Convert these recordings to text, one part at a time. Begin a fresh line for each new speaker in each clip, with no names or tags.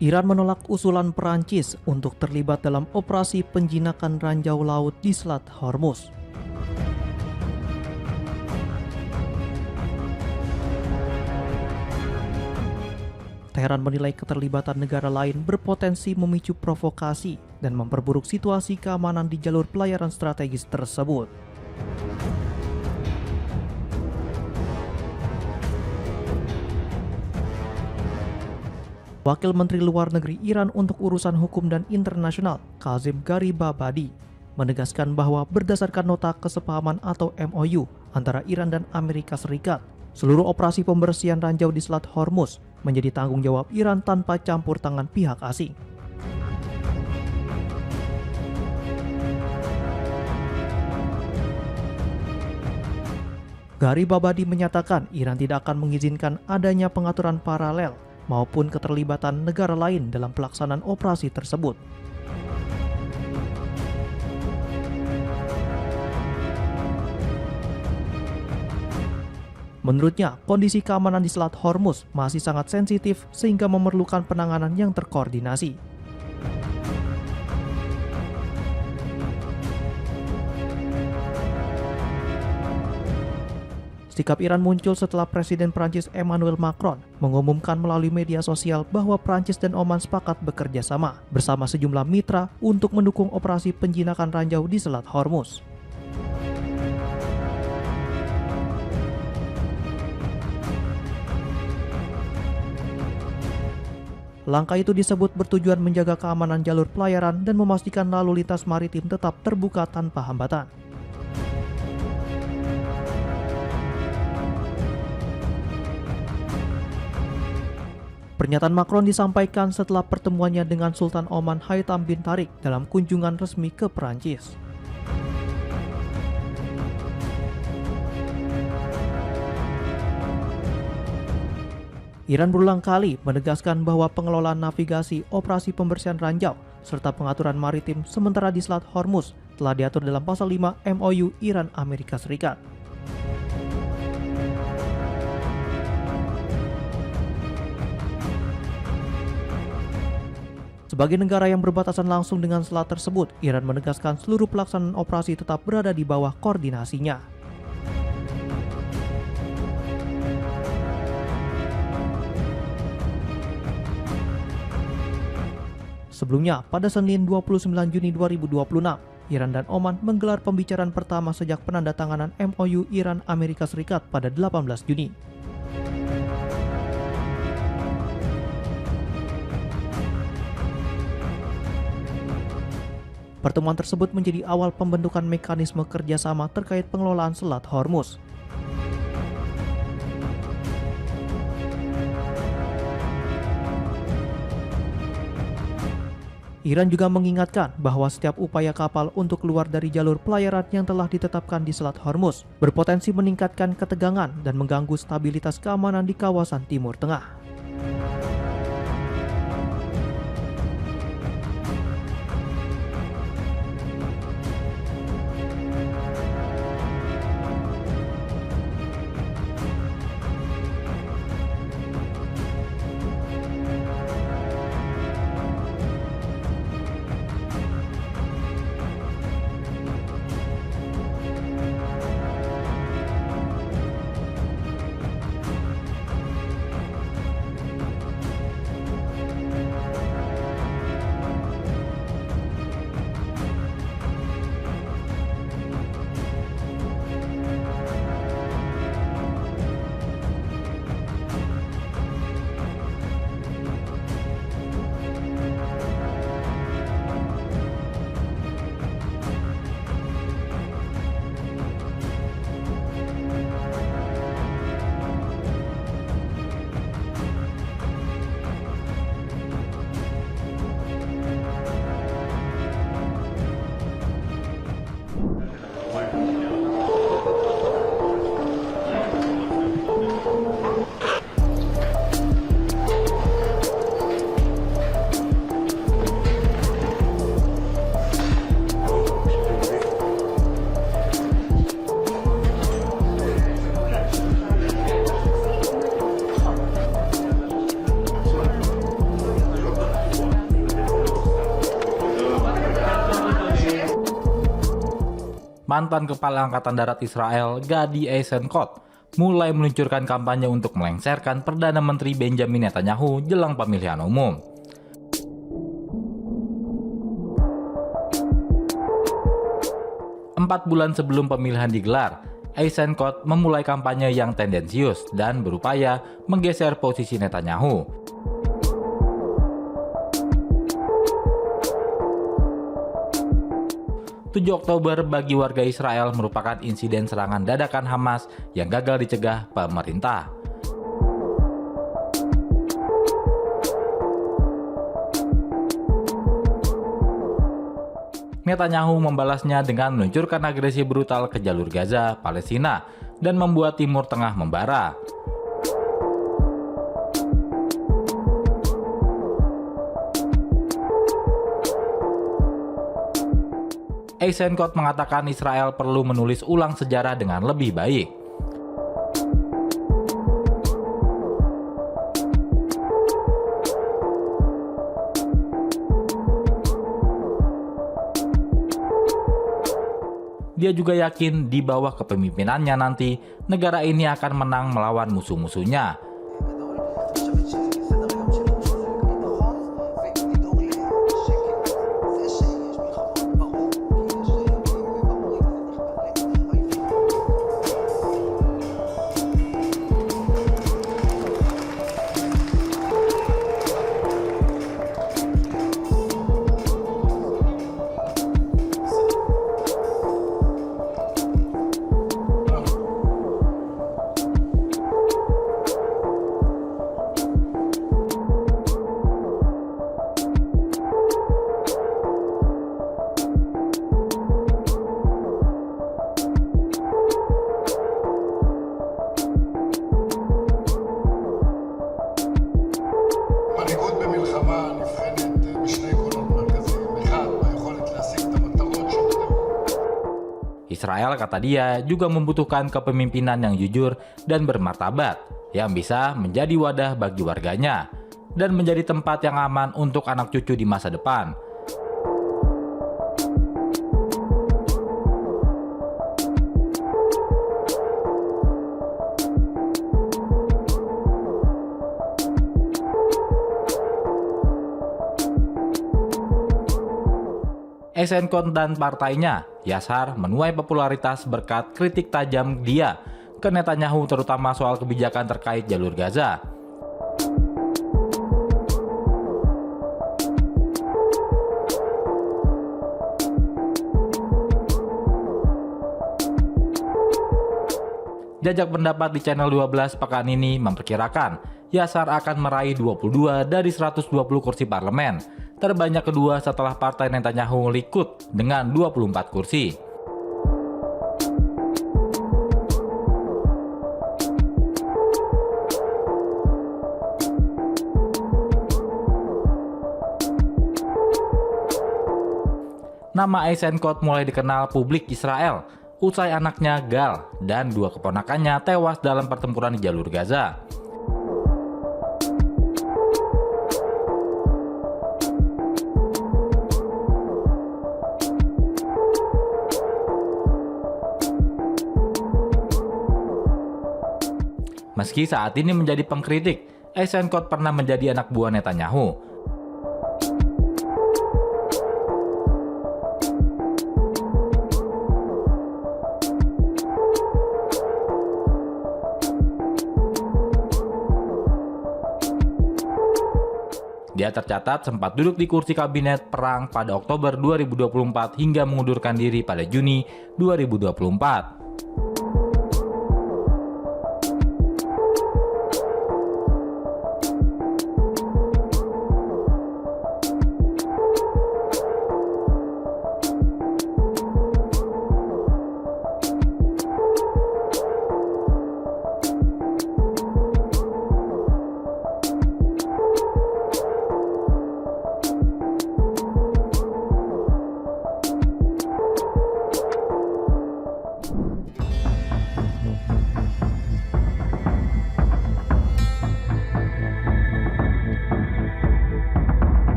Iran menolak usulan Perancis untuk terlibat dalam operasi penjinakan ranjau laut di Selat Hormuz. Teheran menilai keterlibatan negara lain berpotensi memicu provokasi dan memperburuk situasi keamanan di jalur pelayaran strategis tersebut. Wakil Menteri Luar Negeri Iran untuk urusan hukum dan internasional, Kazim Garibabadi, menegaskan bahwa berdasarkan nota kesepahaman atau MOU antara Iran dan Amerika Serikat, seluruh operasi pembersihan ranjau di Selat Hormuz menjadi tanggung jawab Iran tanpa campur tangan pihak asing. Garibabadi menyatakan Iran tidak akan mengizinkan adanya pengaturan paralel maupun keterlibatan negara lain dalam pelaksanaan operasi tersebut. Menurutnya, kondisi keamanan di Selat Hormuz masih sangat sensitif sehingga memerlukan penanganan yang terkoordinasi. Sikap Iran muncul setelah Presiden Prancis Emmanuel Macron mengumumkan melalui media sosial bahwa Prancis dan Oman sepakat bekerja sama bersama sejumlah mitra untuk mendukung operasi penjinakan ranjau di Selat Hormuz. Langkah itu disebut bertujuan menjaga keamanan jalur pelayaran dan memastikan lalu lintas maritim tetap terbuka tanpa hambatan. Pernyataan Macron disampaikan setelah pertemuannya dengan Sultan Oman Haitham bin Tariq dalam kunjungan resmi ke Perancis. Iran berulang kali menegaskan bahwa pengelolaan navigasi, operasi pembersihan ranjau, serta pengaturan maritim sementara di Selat Hormuz telah diatur dalam Pasal 5 MOU Iran-Amerika Serikat. Sebagai negara yang berbatasan langsung dengan selat tersebut, Iran menegaskan seluruh pelaksanaan operasi tetap berada di bawah koordinasinya. Sebelumnya, pada Senin 29 Juni 2026, Iran dan Oman menggelar pembicaraan pertama sejak penandatanganan MOU Iran-Amerika Serikat pada 18 Juni. Pertemuan tersebut menjadi awal pembentukan mekanisme kerjasama terkait pengelolaan Selat Hormuz. Iran juga mengingatkan bahwa setiap upaya kapal untuk keluar dari jalur pelayaran yang telah ditetapkan di Selat Hormuz berpotensi meningkatkan ketegangan dan mengganggu stabilitas keamanan di kawasan Timur Tengah.
mantan Kepala Angkatan Darat Israel Gadi Eisenkot mulai meluncurkan kampanye untuk melengsarkan Perdana Menteri Benjamin Netanyahu jelang pemilihan umum. Empat bulan sebelum pemilihan digelar, Eisenkot memulai kampanye yang tendensius dan berupaya menggeser posisi Netanyahu. 7 Oktober bagi warga Israel merupakan insiden serangan dadakan Hamas yang gagal dicegah pemerintah. Netanyahu membalasnya dengan meluncurkan agresi brutal ke jalur Gaza, Palestina, dan membuat Timur Tengah membara. Eisenkot mengatakan Israel perlu menulis ulang sejarah dengan lebih baik. Dia juga yakin di bawah kepemimpinannya nanti, negara ini akan menang melawan musuh-musuhnya. Israel, kata dia, juga membutuhkan kepemimpinan yang jujur dan bermartabat, yang bisa menjadi wadah bagi warganya, dan menjadi tempat yang aman untuk anak cucu di masa depan. Eisenkot dan partainya, Yashar, menuai popularitas berkat kritik tajam dia ke Netanyahu terutama soal kebijakan terkait jalur Gaza. Jajak pendapat di channel 12 pekan ini memperkirakan Yashar akan meraih 22 dari 120 kursi parlemen, terbanyak kedua setelah partai Netanyahu Likud dengan 24 kursi. Nama Eisenkot mulai dikenal publik Israel usai anaknya Gal dan 2 keponakannya tewas dalam pertempuran di jalur Gaza. Meski saat ini menjadi pengkritik, Eisenkot pernah menjadi anak buah Netanyahu. Dia tercatat sempat duduk di kursi kabinet perang pada Oktober 2024 hingga mengundurkan diri pada Juni 2024.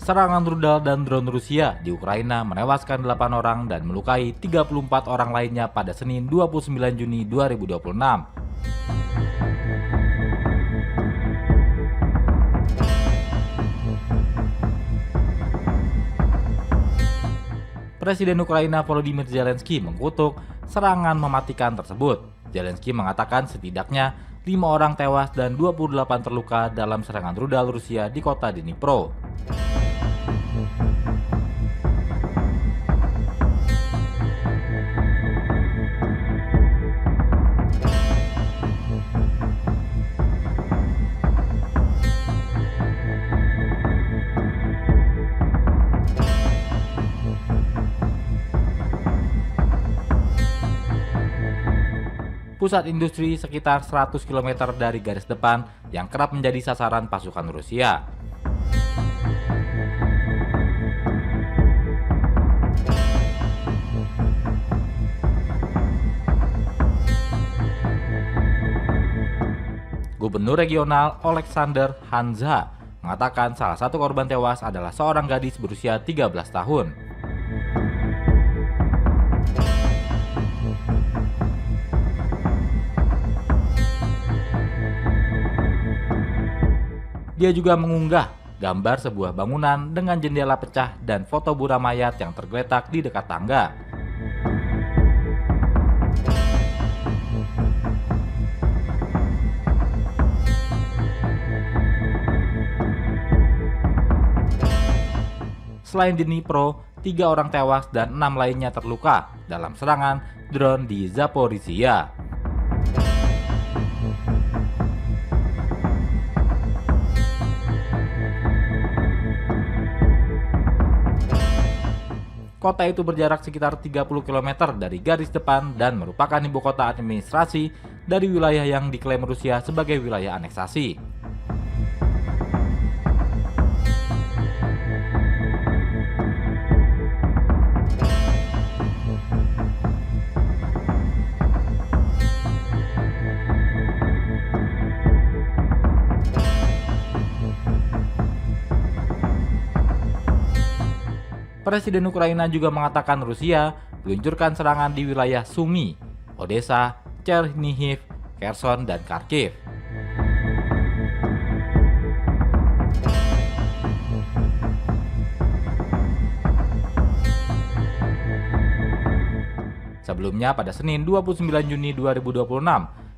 Serangan rudal dan drone Rusia di Ukraina menewaskan 8 orang dan melukai 34 orang lainnya pada Senin 29 Juni 2026. Presiden Ukraina Volodymyr Zelensky mengutuk serangan mematikan tersebut. Zelensky mengatakan setidaknya 5 orang tewas dan 28 terluka dalam serangan rudal Rusia di kota Dnipro. Pusat industri sekitar 100 km dari garis depan yang kerap menjadi sasaran pasukan Rusia. Gubernur regional Alexander Hanza mengatakan salah satu korban tewas adalah seorang gadis berusia 13 tahun. Dia juga mengunggah gambar sebuah bangunan dengan jendela pecah dan foto buram mayat yang tergeletak di dekat tangga. Selain di Dnipro, 3 orang tewas dan 6 lainnya terluka dalam serangan drone di Zaporizhia. Kota itu berjarak sekitar 30 km dari garis depan dan merupakan ibu kota administrasi dari wilayah yang diklaim Rusia sebagai wilayah aneksasi. Presiden Ukraina juga mengatakan Rusia meluncurkan serangan di wilayah Sumy, Odessa, Chernihiv, Kherson, dan Kharkiv. Sebelumnya pada Senin 29 Juni 2026,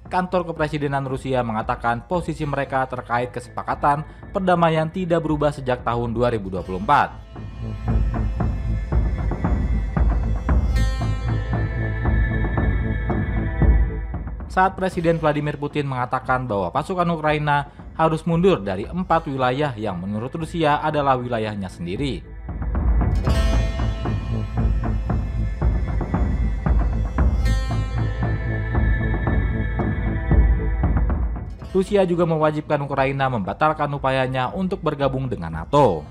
kantor kepresidenan Rusia mengatakan posisi mereka terkait kesepakatan perdamaian tidak berubah sejak tahun 2024. Saat Presiden Vladimir Putin mengatakan bahwa pasukan Ukraina harus mundur dari 4 wilayah yang menurut Rusia adalah wilayahnya sendiri. Rusia juga mewajibkan Ukraina membatalkan upayanya untuk bergabung dengan NATO.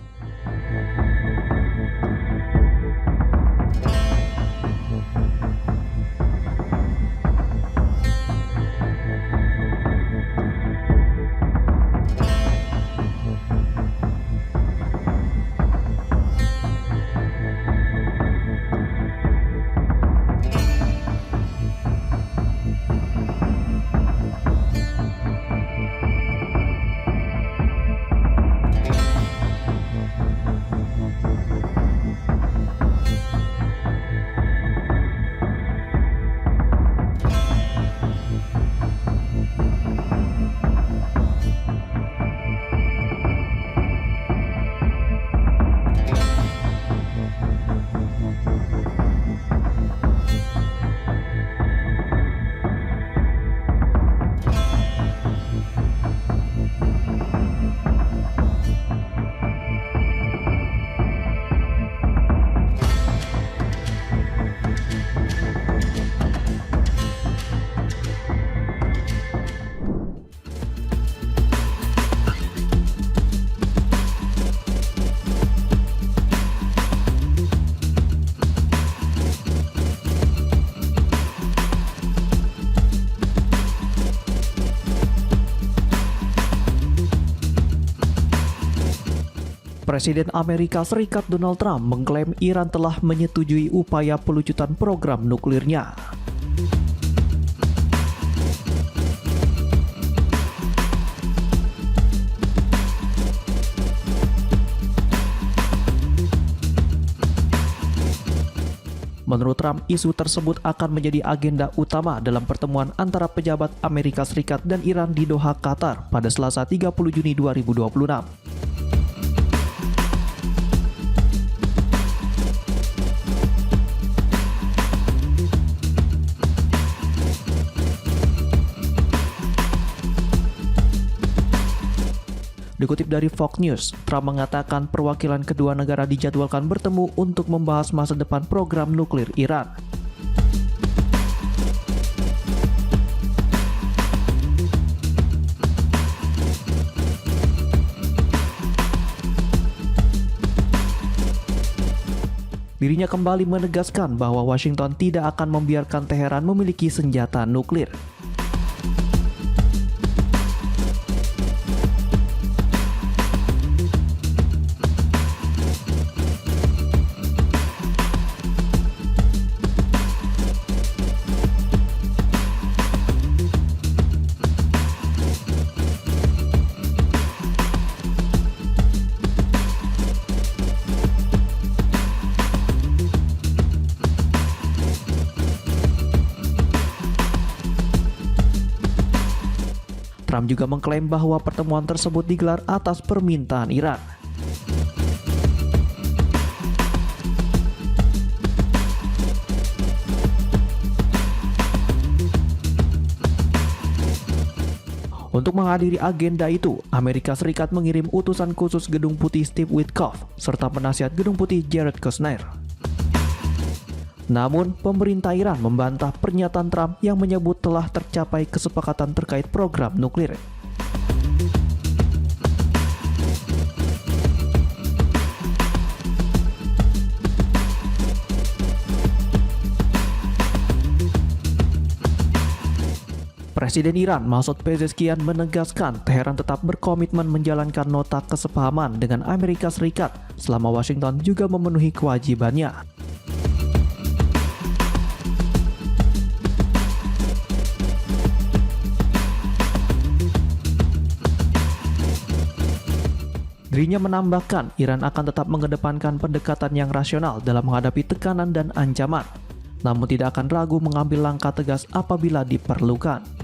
Presiden Amerika Serikat Donald Trump mengklaim Iran telah menyetujui upaya pelucutan program nuklirnya. Menurut Trump, isu tersebut akan menjadi agenda utama dalam pertemuan antara pejabat Amerika Serikat dan Iran di Doha, Qatar pada Selasa 30 Juni 2026. Dikutip dari Fox News, Trump mengatakan perwakilan kedua negara dijadwalkan bertemu untuk membahas masa depan program nuklir Iran. Dirinya kembali menegaskan bahwa Washington tidak akan membiarkan Teheran memiliki senjata nuklir. Trump juga mengklaim bahwa pertemuan tersebut digelar atas permintaan Iran. Untuk menghadiri agenda itu, Amerika Serikat mengirim utusan khusus Gedung Putih Steve Witkoff serta penasihat Gedung Putih Jared Kushner. Namun, pemerintah Iran membantah pernyataan Trump yang menyebut telah tercapai kesepakatan terkait program nuklir. Presiden Iran Masoud Pezeshkian menegaskan Teheran tetap berkomitmen menjalankan nota kesepahaman dengan Amerika Serikat selama Washington juga memenuhi kewajibannya. Dirinya menambahkan Iran akan tetap mengedepankan pendekatan yang rasional dalam menghadapi tekanan dan ancaman, namun tidak akan ragu mengambil langkah tegas apabila diperlukan.